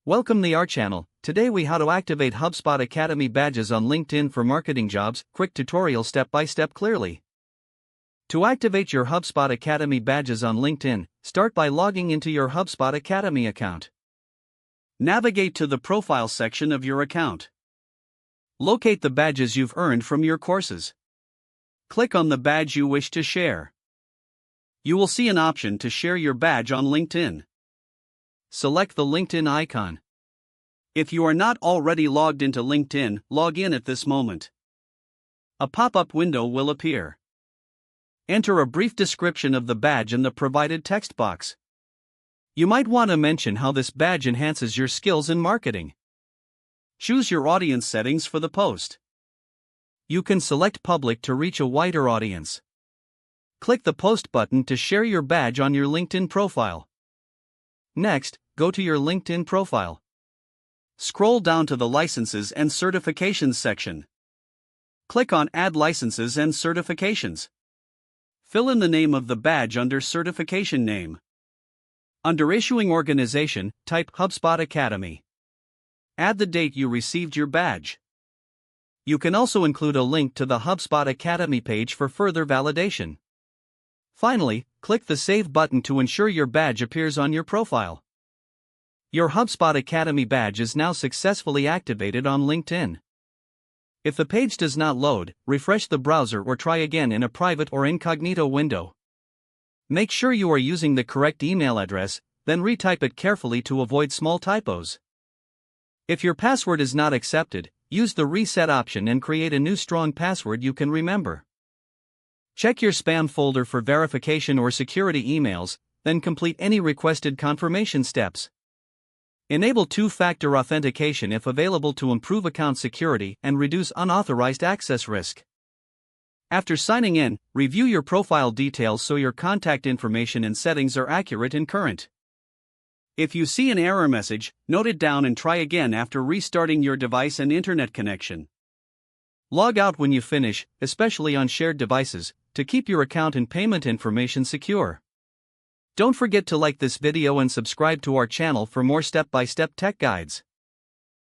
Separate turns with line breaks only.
Welcome to our channel. Today we how to activate HubSpot Academy badges on LinkedIn for marketing jobs. Quick tutorial step by step clearly. To activate your HubSpot Academy badges on LinkedIn, start by logging into your HubSpot Academy account. Navigate to the profile section of your account. Locate the badges you've earned from your courses. Click on the badge you wish to share. You will see an option to share your badge on LinkedIn. Select the LinkedIn icon. If you are not already logged into LinkedIn, log in at this moment. A pop-up window will appear. Enter a brief description of the badge in the provided text box. You might want to mention how this badge enhances your skills in marketing. Choose your audience settings for the post. You can select public to reach a wider audience. Click the post button to share your badge on your LinkedIn profile. Next, go to your LinkedIn profile. Scroll down to the Licenses and Certifications section. Click on Add Licenses and Certifications. Fill in the name of the badge under Certification Name. Under Issuing Organization, type HubSpot Academy. Add the date you received your badge. You can also include a link to the HubSpot Academy page for further validation. Finally, click the Save button to ensure your badge appears on your profile. Your HubSpot Academy badge is now successfully activated on LinkedIn. If the page does not load, refresh the browser or try again in a private or incognito window. Make sure you are using the correct email address, then retype it carefully to avoid small typos. If your password is not accepted, use the reset option and create a new strong password you can remember. Check your spam folder for verification or security emails, then complete any requested confirmation steps. Enable two-factor authentication if available to improve account security and reduce unauthorized access risk. After signing in, review your profile details so your contact information and settings are accurate and current. If you see an error message, note it down and try again after restarting your device and internet connection. Log out when you finish, especially on shared devices, to keep your account and payment information secure. Don't forget to like this video and subscribe to our channel for more step-by-step tech guides.